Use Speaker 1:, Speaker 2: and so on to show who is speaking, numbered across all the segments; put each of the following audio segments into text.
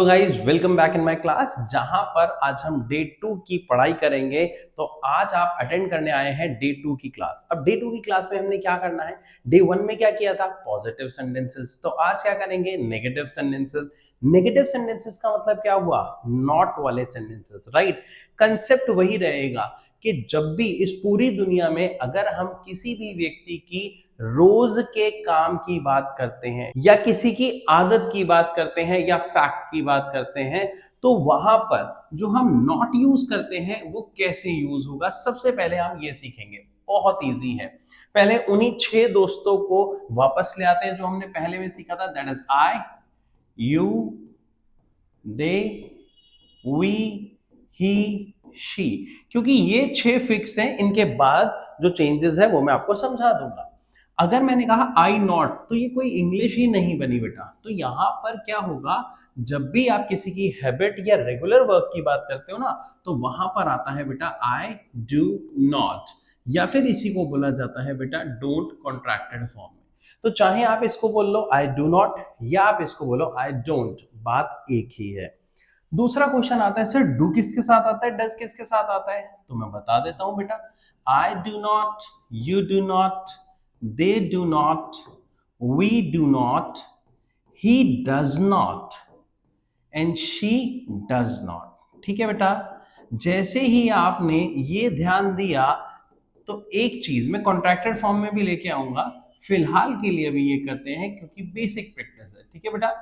Speaker 1: तो guys welcome back in my class, जहां पर आज हम डे 2 की पढ़ाई करेंगे। तो आज आप अटेंड करने आए हैं डे 2 की क्लास। अब डे 2 की क्लास में हमने क्या करना है, डे 1 में क्या किया था, पॉजिटिव सेंटेंसेस। तो आज क्या करेंगे, नेगेटिव सेंटेंसेस। नेगेटिव सेंटेंसेस का मतलब क्या हुआ, नॉट वाले सेंटेंसेस, राइट। कंसेप्ट वही रहेगा कि जब भी इस पूरी दुनिया में अगर हम किसी भी व्यक्ति की रोज के काम की बात करते हैं या किसी की आदत की बात करते हैं या फैक्ट की बात करते हैं, तो वहां पर जो हम नॉट यूज करते हैं वो कैसे यूज होगा, सबसे पहले हम ये सीखेंगे। बहुत इजी है। पहले उन्हीं 6 दोस्तों को वापस ले आते हैं जो हमने पहले में सीखा था। That is I, you, they, we, he, she. क्योंकि ये 6 फिक्स हैं, इनके बाद जो चेंजेस है वो मैं आपको समझा दूंगा। अगर मैंने कहा आई नॉट, तो ये कोई इंग्लिश ही नहीं बनी बेटा। तो यहां पर क्या होगा, जब भी आप किसी की हैबिट या रेगुलर वर्क की बात करते हो ना, तो वहां पर आता है बेटा आई डू नॉट, या फिर इसी को बोला जाता है बेटा डोंट कॉन्ट्रैक्टेड फॉर्म में। तो चाहे आप इसको बोल लो आई डू नॉट या आप इसको बोलो आई डोंट, बात एक ही है। दूसरा क्वेश्चन आता है, सर डू किसके साथ आता है, डज किसके साथ आता है। तो मैं बता देता हूं बेटा, आई do not, you do not, they do not, we do not, he does not and she does not। ठीक है बेटा। जैसे ही आपने ये ध्यान दिया, तो एक चीज मैं कॉन्ट्रैक्टेड फॉर्म में भी लेके आऊंगा, फिलहाल के लिए अभी ये करते हैं क्योंकि बेसिक प्रैक्टिस है। ठीक है बेटा।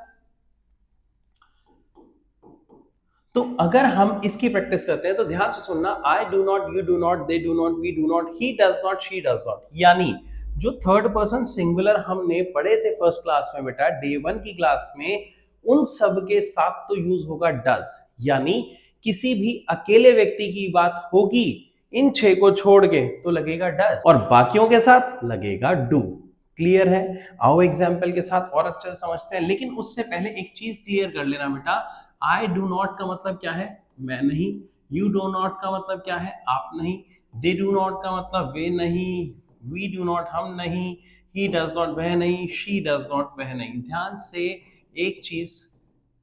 Speaker 1: तो अगर हम इसकी प्रैक्टिस करते हैं तो ध्यान से सुनना, I do not, you do not, they do not, we do not, he does not, she does not. यानी जो थर्ड पर्सन सिंगुलर हमने पढ़े थे फर्स्ट क्लास में बेटा, डे 1 की क्लास में, उन सब के साथ तो यूज होगा डज। यानी किसी भी अकेले व्यक्ति की बात होगी, इन 6 को छोड़ के तो लगेगा डज, और बाकियों के साथ लगेगा डू। क्लियर है। आओ एग्जाम्पल के साथ और अच्छे से समझते हैं, लेकिन उससे पहले एक चीज क्लियर कर लेना बेटा, आई डू नॉट का मतलब क्या है, मैं नहीं। यू डू नॉट का मतलब क्या है, आप नहीं। दे डू नॉट का मतलब वे नहीं। वी डू नॉट, हम नहीं। ही डज नॉट, वह नहीं। शी डज नॉट, वह नहीं। ध्यान से एक चीज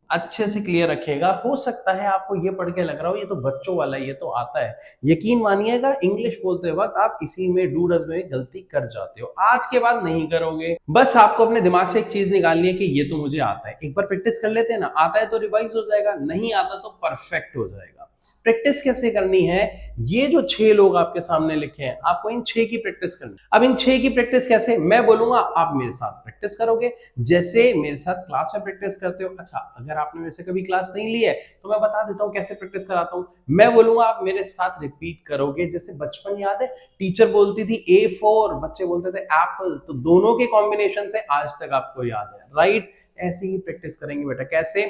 Speaker 1: अच्छे से क्लियर रखिएगा। हो सकता है आपको ये पढ़ के लग रहा हो ये तो बच्चों वाला, ये तो आता है। यकीन मानिएगा, इंग्लिश बोलते वक्त आप इसी में डू डज में गलती कर जाते हो। आज के बाद नहीं करोगे। बस आपको अपने दिमाग से एक चीज निकालनी है कि ये तो मुझे आता है। एक बार प्रैक्टिस कर लेते हैं ना, आता है तो रिवाइज हो जाएगा, नहीं आता तो परफेक्ट हो जाएगा। प्रैक्टिस कैसे करनी है, ये जो 6 लोग आपके सामने लिखे हैं, आपको इन 6 की प्रैक्टिस करनी। अब इन 6 की प्रैक्टिस कैसे, मैं बोलूंगा आप मेरे साथ प्रैक्टिस करोगे, जैसे मेरे साथ क्लास में प्रैक्टिस करते हो। अच्छा, अगर आपने मेरे से कभी क्लास नहीं ली है तो मैं बता देता हूं कैसे प्रैक्टिस कराता हूं। मैं बोलूंगा, आप मेरे साथ रिपीट करोगे। जैसे बचपन याद है, टीचर बोलती थी ए फॉर, बच्चे बोलते थे एप्पल, तो दोनों के कॉम्बिनेशन से आज तक आपको याद है, राइट। ऐसे ही प्रैक्टिस करेंगे बेटा। कैसे,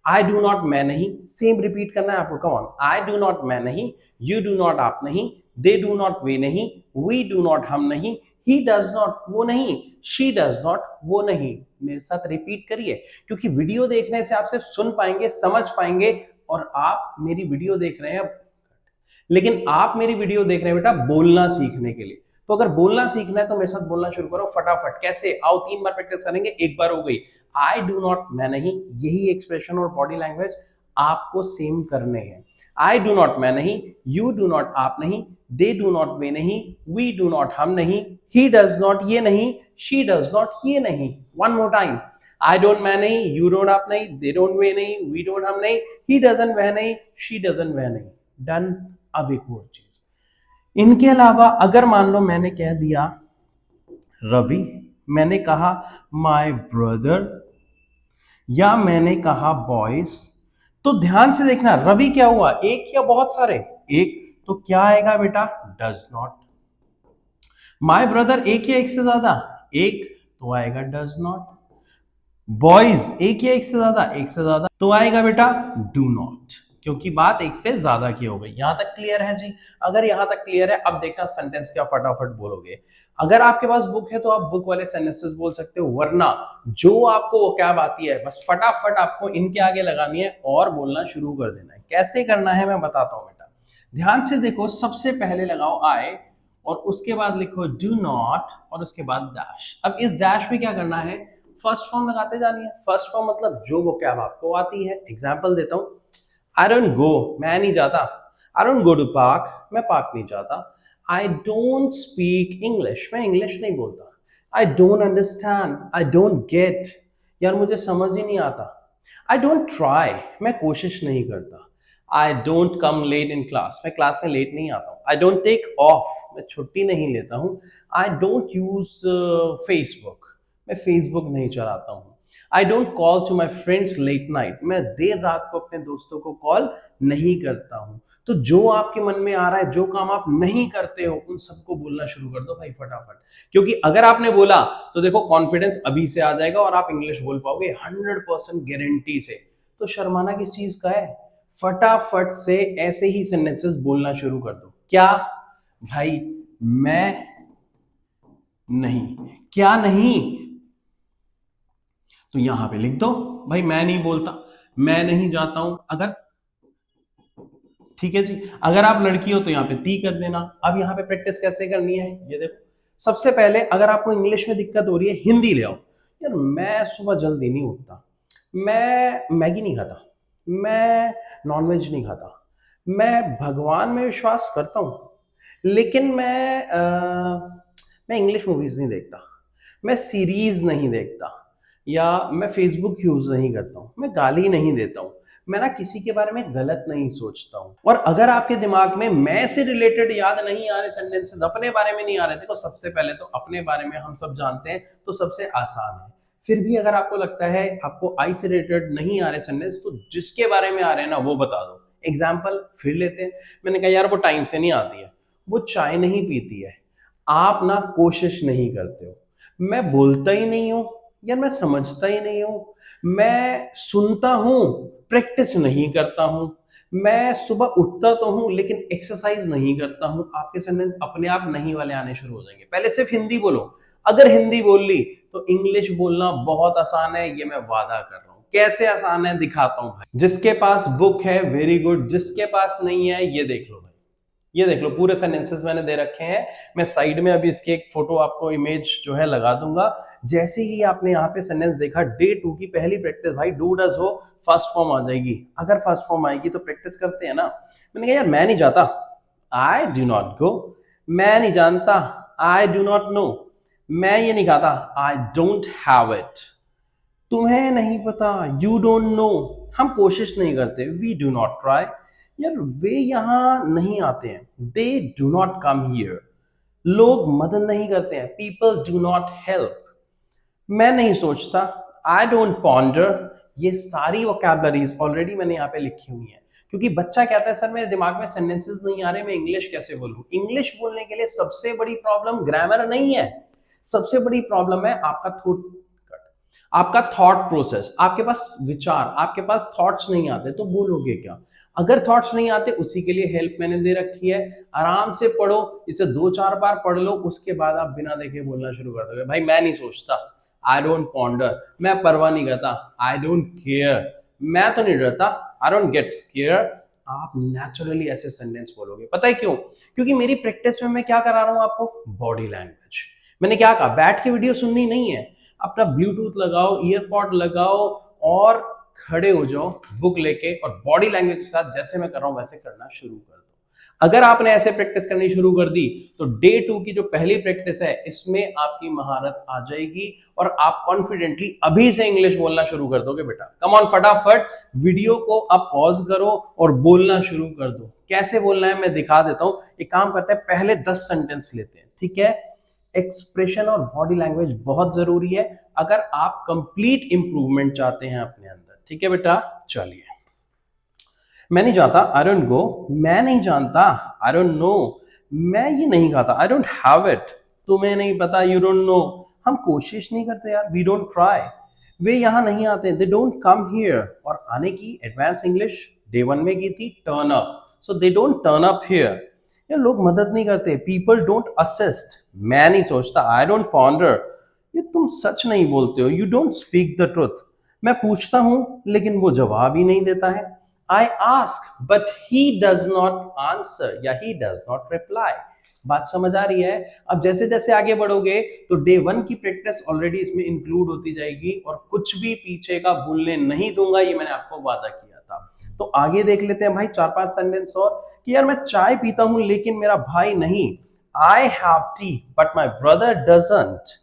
Speaker 1: आई डू नॉट, मैं नहीं, सेम रिपीट करना है आपको। Come on, I do not, मैं नहीं। यू डू नॉट, आप नहीं। दे डू नॉट, वे नहीं। वी डू नॉट, हम नहीं। ही डज नॉट, वो नहीं। शी डज नॉट, वो नहीं। मेरे साथ रिपीट करिए, क्योंकि वीडियो देखने से आप सिर्फ सुन पाएंगे, समझ पाएंगे, और आप मेरी वीडियो देख रहे हैं, लेकिन आप मेरी वीडियो देख रहे हैं बेटा बोलना सीखने के लिए। तो अगर बोलना सीखना है तो मेरे साथ बोलना शुरू करो फटाफट। कैसे, आओ 3 बार प्रैक्टिस करेंगे। एक बार हो गई, आई डू नॉट, मैं नहीं। यही एक्सप्रेशन और बॉडी लैंग्वेज आपको सेम करने हैं। आई डू नॉट, मैं नहीं। यू डू नॉट, आप नहीं। दे डू नॉट, वे नहीं। वी डू नॉट, हम नहीं। ही डज नॉट, ये नहीं। शी डज नॉट, ये नहीं। One more time, I don't, मैं नहीं। यू डोंट, आप नहीं। दे डोंट, वे नहीं। वी डोंट, हम नहीं। ही डजंट, वह नहीं। शी डजंट, वह नहीं। डन। अब एक और चीज, इनके अलावा अगर मान लो मैंने कह दिया रवि, मैंने कहा माय ब्रदर, या मैंने कहा बॉयज, तो ध्यान से देखना, रवि क्या हुआ, एक या बहुत सारे, एक। तो क्या आएगा बेटा, डज नॉट। माय ब्रदर, एक या एक से ज्यादा, एक, तो आएगा डज नॉट। बॉयज, एक या एक से ज्यादा, एक से ज्यादा, तो आएगा बेटा डू नॉट, क्योंकि बात एक से ज्यादा की हो गई। यहां तक क्लियर है जी। अगर यहां तक क्लियर है, अब देखना सेंटेंस क्या फटाफट बोलोगे। अगर आपके पास बुक है तो आप बुक वाले सेंटेंसेस बोल सकते हो, वरना जो आपको वो क्या आती है, बस फटाफट आपको इनके आगे लगानी है और बोलना शुरू कर देना है। कैसे करना है मैं बताता हूं बेटा। ध्यान से देखो, सबसे पहले लगाओ आई, और उसके बाद लिखो डू नॉट, और उसके बाद डैश। अब इस डैश में क्या करना है, फर्स्ट फॉर्म लगाते जानी है। फर्स्ट फॉर्म मतलब जो वोकैब आपको आती है। एग्जाम्पल देता हूँ, आई डोंट गो, मैं नहीं जाता। I don't go to park, मैं पार्क नहीं जाता। आई डोंट स्पीक इंग्लिश, मैं इंग्लिश नहीं बोलता। I don't understand, I don't get, यार मुझे समझ ही नहीं आता। आई डोंट ट्राई, मैं कोशिश नहीं करता। I don't come late in class, मैं क्लास में लेट नहीं आता हूँ। आई डोंट टेक ऑफ, मैं छुट्टी नहीं लेता हूँ। आई डोंट यूज फेसबुक, मैं फेसबुक नहीं चलाता हूँ। I don't call to my friends late night, मैं देर रात को अपने दोस्तों को कॉल नहीं करता हूँ। तो जो आपके मन में आ रहा है, जो काम आप नहीं करते हो, उन सबको बोलना शुरू कर दो भाई फटाफट। क्योंकि अगर आपने बोला तो देखो कॉन्फिडेंस अभी से आ जाएगा और आप इंग्लिश बोल पाओगे 100% गारंटी से। तो शर्माना किस चीज का है, फटाफट से ऐसे ही सेंटेंसेस बोलना शुरू कर दो। क्या भाई, मैं नहीं, क्या नहीं, तो यहां पे लिख दो भाई मैं नहीं बोलता, मैं नहीं जाता हूं। अगर ठीक है जी, अगर आप लड़की हो तो यहाँ पे ती कर देना। अब यहाँ पे प्रैक्टिस कैसे करनी है ये देखो। सबसे पहले अगर आपको इंग्लिश में दिक्कत हो रही है, हिंदी ले आओ। यार मैं सुबह जल्दी नहीं उठता, मैं मैगी नहीं खाता, मैं नॉनवेज नहीं खाता, मैं भगवान में विश्वास करता हूं, लेकिन मैं इंग्लिश मूवीज नहीं देखता, मैं सीरीज नहीं देखता, या मैं फेसबुक यूज नहीं करता हूँ, मैं गाली नहीं देता हूँ, मैं ना किसी के बारे में गलत नहीं सोचता हूँ। और अगर आपके दिमाग में मैं से रिलेटेड याद नहीं आ रहे सेंटेंसेस, अपने बारे में नहीं आ रहे, देखो सबसे पहले तो अपने बारे में हम सब जानते हैं तो सबसे आसान है। फिर भी अगर आपको लगता है आपको आई से रिलेटेड नहीं आ रहे सेंटेंस, तो जिसके बारे में आ रहे हैं ना वो बता दो। एग्जाम्पल फिर लेते हैं, मैंने कहा यार वो टाइम से नहीं आती है, वो चाय नहीं पीती है, आप ना कोशिश नहीं करते हो, मैं बोलता ही नहीं हूं, यार मैं समझता ही नहीं हूं, मैं सुनता हूं प्रैक्टिस नहीं करता हूं, मैं सुबह उठता तो हूं लेकिन एक्सरसाइज नहीं करता हूं। आपके सेंटेंस अपने आप नहीं वाले आने शुरू हो जाएंगे। पहले सिर्फ हिंदी बोलो, अगर हिंदी बोल ली तो इंग्लिश बोलना बहुत आसान है, ये मैं वादा कर रहा हूं। कैसे आसान है दिखाता हूं भाई। जिसके पास बुक है वेरी गुड, जिसके पास नहीं है ये देख लो भाई, ये देख लो पूरे सेंटेंसेस मैंने दे रखे हैं। मैं साइड में अभी इसकी एक फोटो आपको इमेज जो है लगा दूंगा। जैसे ही आपने यहाँ पे सेंटेंस देखा, डे 2 की पहली प्रैक्टिस भाई, डू डज हो फर्स्ट फॉर्म आ जाएगी। अगर फर्स्ट फॉर्म आएगी तो प्रैक्टिस करते हैं ना। मैंने कहा यार मैं नहीं जाता, आई डू नॉट गो, मैं नहीं जानता, आई डू नॉट नो, मैं ये नहीं खाता, आई डोंट हैव इट, तुम्हें नहीं पता, यू डोंट नो, हम कोशिश नहीं करते, वी डू नॉट ट्राई, यार वे यहां नहीं आते हैं, दे डू नॉट कम हियर, लोग मदद नहीं करते हैं, पीपल डू नॉट हेल्प, मैं नहीं सोचता, आई डोंट पॉन्डर। ये सारी वोकैबुलरीज ऑलरेडी मैंने यहाँ पे लिखी हुई है। क्योंकि बच्चा कहता है सर मेरे दिमाग में सेंटेंसेस नहीं आ रहे, मैं इंग्लिश कैसे बोलूं। इंग्लिश बोलने के लिए सबसे बड़ी प्रॉब्लम ग्रामर नहीं है, सबसे बड़ी प्रॉब्लम है आपका थॉट प्रोसेस। आपके पास विचार, आपके पास थॉट्स नहीं आते तो बोलोगे क्या। अगर थॉट्स नहीं आते, उसी के लिए हेल्प मैंने दे रखी है, आराम से पढ़ो, इसे 2-4 बार पढ़ लो, उसके बाद आप बिना देखे बोलना शुरू कर दोगे। भाई मैं नहीं सोचता, आई डोंट पॉन्डर, मैं परवाह नहीं करता, आई डोंट केयर, मैं तो नहीं डरता, आई डोंट गेट स्केयर। आप नेचुरली ऐसे सेंटेंस बोलोगे। पता है क्यों? क्योंकि मेरी प्रैक्टिस में मैं क्या करा रहा हूं आपको, बॉडी लैंग्वेज। मैंने क्या कहा, बैठ के वीडियो सुननी नहीं है, अपना ब्लूटूथ लगाओ, ईयरपॉड लगाओ और खड़े हो जाओ बुक लेके, और बॉडी लैंग्वेज के साथ जैसे मैं कर रहा हूं वैसे करना शुरू कर दो। अगर आपने ऐसे प्रैक्टिस करनी शुरू कर दी तो डे 2 की जो पहली प्रैक्टिस है इसमें आपकी महारत आ जाएगी और आप कॉन्फिडेंटली अभी से इंग्लिश बोलना शुरू कर दोगे। बेटा कम ऑन, फटाफट वीडियो को अब पॉज करो और बोलना शुरू कर दो। कैसे बोलना है मैं दिखा देता हूं। एक काम करते हैं, पहले 10 सेंटेंस लेते हैं, ठीक है। एक्सप्रेशन और बॉडी लैंग्वेज बहुत जरूरी है अगर आप कंप्लीट इंप्रूवमेंट चाहते हैं अपने अंदर, ठीक है बेटा। चलिए, मैं नहीं जाता, आई डोंट गो, मैं नहीं जानता, आई डोंट नो, मैं ये नहीं खाता, आई डोंट हैव इट, तुम्हें नहीं पता, यू डोंट नो, हम कोशिश नहीं करते यार, वी डोंट ट्राई, वे यहां नहीं आते, दे डोंट कम हियर। और आने की एडवांस इंग्लिश डे 1 में की थी turn up, so they don't turn up here. यार लोग मदद नहीं करते, पीपल डोंट असिस्ट, मैं नहीं सोचता, आई डोंट पॉन्डर, ये तुम सच नहीं बोलते हो, you don't speak the truth, मैं पूछता हूं लेकिन वो जवाब ही नहीं देता है, I ask but he does not answer या he does not reply, बात समझ आ रही है? अब जैसे जैसे आगे बढ़ोगे तो डे 1 की प्रैक्टिस ऑलरेडी इसमें इंक्लूड होती जाएगी और कुछ भी पीछे का भूलने नहीं दूंगा, ये मैंने आपको वादा किया था। तो आगे देख लेते हैं भाई 4-5 सेंटेंस और कि यार मैं चाय पीता हूं लेकिन मेरा भाई नहीं। I have tea but my brother doesn't.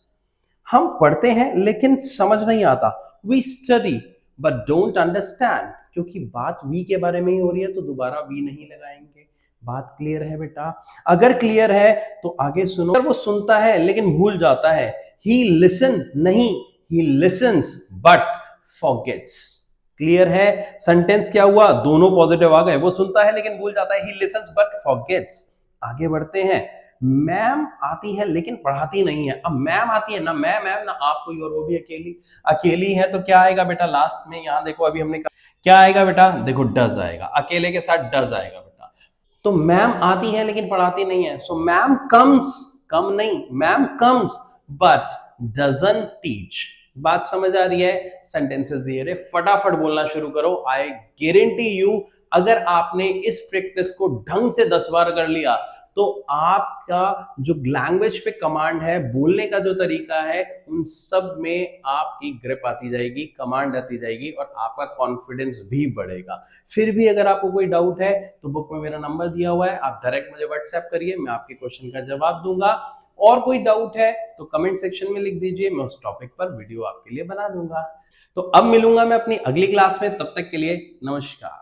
Speaker 1: हम पढ़ते हैं लेकिन समझ नहीं आता। We study but don't understand. क्योंकि बात वी के बारे में ही हो रही है तो दोबारा वी नहीं लगाएंगे। बात क्लियर है बेटा? अगर क्लियर है तो आगे सुनो। अगर वो सुनता है लेकिन भूल जाता है, ही लिसन नहीं, ही लिसन्स बट फॉरगेट्स। क्लियर है? सेंटेंस क्या हुआ? दोनों पॉजिटिव आ गए। वो सुनता है लेकिन भूल जाता है, ही लिसन्स बट फॉरगेट्स। आगे बढ़ते हैं। मैम आती है लेकिन पढ़ाती नहीं है। अब मैम आती है ना, मैम ना आप कोई और, वो भी अकेली। अकेली है तो क्या आएगा बेटा लास्ट में? यहां देखो, अभी हमने क्या आएगा बेटा? देखो डज आएगा, अकेले के साथ डज आएगा बेटा। तो मैम आती है लेकिन पढ़ाती नहीं है, सो मैम कम्स, कम नहीं, ma'am comes but doesn't teach. बात समझ आ रही है? सेंटेंसेस ये रहे, फटाफट बोलना शुरू करो। आई गारंटी यू अगर आपने इस प्रैक्टिस को ढंग से 10 बार कर लिया तो आपका जो लैंग्वेज पे कमांड है, बोलने का जो तरीका है, उन सब में आपकी ग्रिप आती जाएगी, कमांड आती जाएगी और आपका कॉन्फिडेंस भी बढ़ेगा। फिर भी अगर आपको कोई डाउट है तो बुक में मेरा नंबर दिया हुआ है, आप डायरेक्ट मुझे व्हाट्सएप करिए, मैं आपके क्वेश्चन का जवाब दूंगा। और कोई डाउट है तो कमेंट सेक्शन में लिख दीजिए, मैं उस टॉपिक पर वीडियो आपके लिए बना दूंगा। तो अब मिलूंगा मैं अपनी अगली क्लास में, तब तक के लिए नमस्कार।